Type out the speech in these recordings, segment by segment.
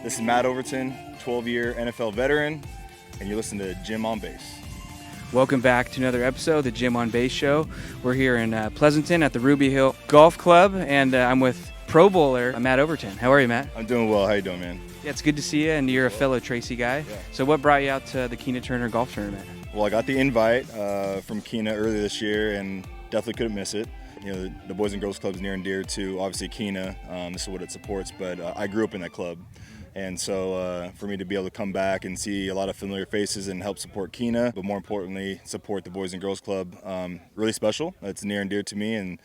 This is Matt Overton, 12-year NFL veteran, and you're listening to Jim on Base. Welcome back to another episode of the Jim on Base Show. We're here in Pleasanton at the Ruby Hill Golf Club, and I'm with Pro Bowler Matt Overton. How are you, Matt? I'm doing well. How you doing, man? Yeah, it's good to see you, and you're a fellow Tracy guy. Yeah. So what brought you out to the Keena Turner Golf Tournament? Well, I got the invite from Keena earlier this year and definitely couldn't miss it. You know, the Boys and Girls Club is near and dear to, obviously, Keena. This is what it supports, but I grew up in that club. And so for me to be able to come back and see a lot of familiar faces and help support Keena, but more importantly, support the Boys and Girls Club, really special. It's near and dear to me and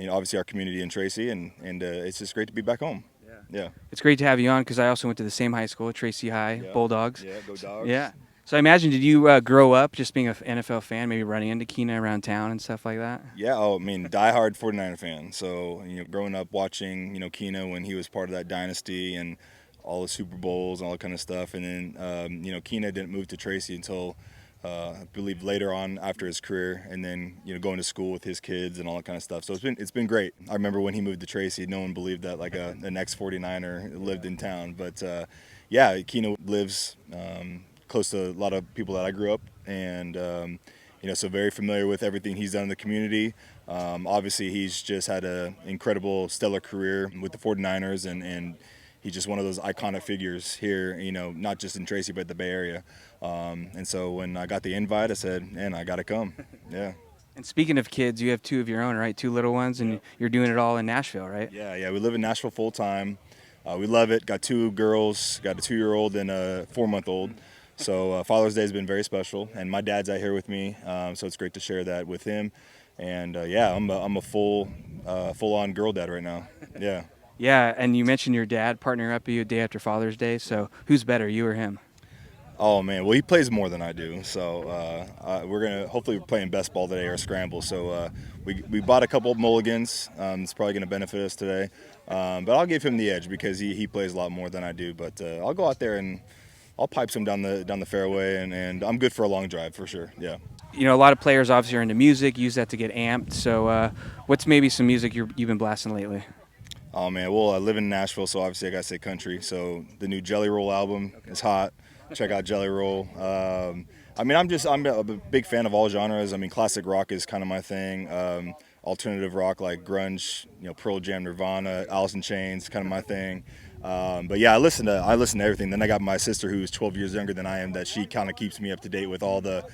obviously our community in Tracy, and it's just great to be back home. Yeah. It's great to have you on because I also went to the same high school, Tracy High, Yeah. Bulldogs. Yeah, go Dogs. Yeah. So I imagine, did you grow up just being an NFL fan, maybe running into Keena around town and stuff like that? Yeah, diehard 49er fan. So, growing up watching, Keena when he was part of that dynasty and all the Super Bowls and all that kind of stuff. And then, Keena didn't move to Tracy until, I believe, later on after his career, and then, going to school with his kids and all that kind of stuff. So it's been great. I remember when he moved to Tracy, no one believed that like an ex-49er lived in town. But, yeah, Keena lives close to a lot of people that I grew up, and so very familiar with everything he's done in the community. Obviously, he's just had an incredible, stellar career with the 49ers, and he's just one of those iconic figures here, not just in Tracy, but the Bay Area. And so when I got the invite, I said, man, I got to come. Yeah. And speaking of kids, you have two of your own, right? Two little ones, and you're doing it all in Nashville, right? Yeah. We live in Nashville full time. We love it. Got two girls, got a 2-year-old and a 4-month-old. So Father's Day has been very special, and my dad's out here with me, so it's great to share that with him. And I'm a full-on girl dad right now. Yeah. Yeah, and you mentioned your dad partnering up with you a day after Father's Day. So who's better, you or him? Oh man, well he plays more than I do. So we're playing best ball today or scramble. So we bought a couple of mulligans. It's probably going to benefit us today. But I'll give him the edge because he plays a lot more than I do. But I'll go out there and I'll pipe some down the fairway, and I'm good for a long drive for sure. Yeah. A lot of players obviously are into music, use that to get amped. So what's maybe some music you've been blasting lately? Oh man, well I live in Nashville, so obviously I gotta say country. So the new Jelly Roll album is hot. Check out Jelly Roll. I'm a big fan of all genres. Classic rock is kind of my thing. Alternative rock like grunge, Pearl Jam, Nirvana, Alice in Chains, kind of my thing. But yeah, I listen to everything. Then I got my sister who's 12 years younger than I am, that she kind of keeps me up to date with all the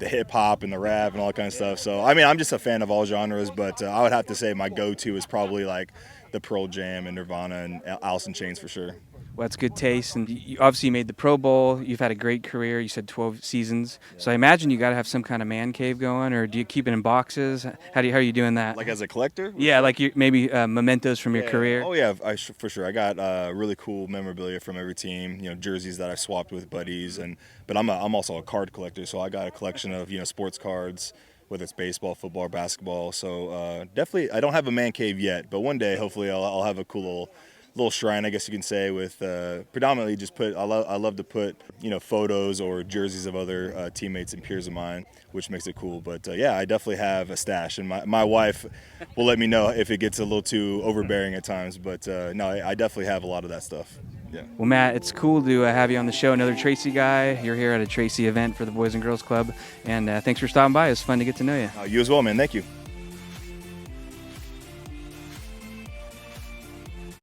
hip hop and the rap and all that kind of stuff. So I'm just a fan of all genres, but I would have to say my go-to is probably like the Pearl Jam and Nirvana and Alice in Chains for sure. Well, that's good taste, and you obviously made the Pro Bowl. You've had a great career. You said 12 seasons. Yeah. So I imagine you got to have some kind of man cave going, or do you keep it in boxes? How are you doing that? Like as a collector? Yeah, like maybe mementos from your career. Oh yeah, for sure. I got really cool memorabilia from every team. jerseys that I swapped with buddies, but I'm also a card collector, so I got a collection of sports cards, whether it's baseball, football, or basketball. So definitely, I don't have a man cave yet, but one day, hopefully, I'll have a cool little shrine, I guess you can say, with predominantly just I love to put photos or jerseys of other teammates and peers of mine, which makes it cool. But yeah, I definitely have a stash, and my wife will let me know if it gets a little too overbearing at times. But no, I definitely have a lot of that stuff. Yeah. Well, Matt, it's cool to have you on the show. Another Tracy guy. You're here at a Tracy event for the Boys and Girls Club, and thanks for stopping by. It was fun to get to know you. You as well, man. Thank you.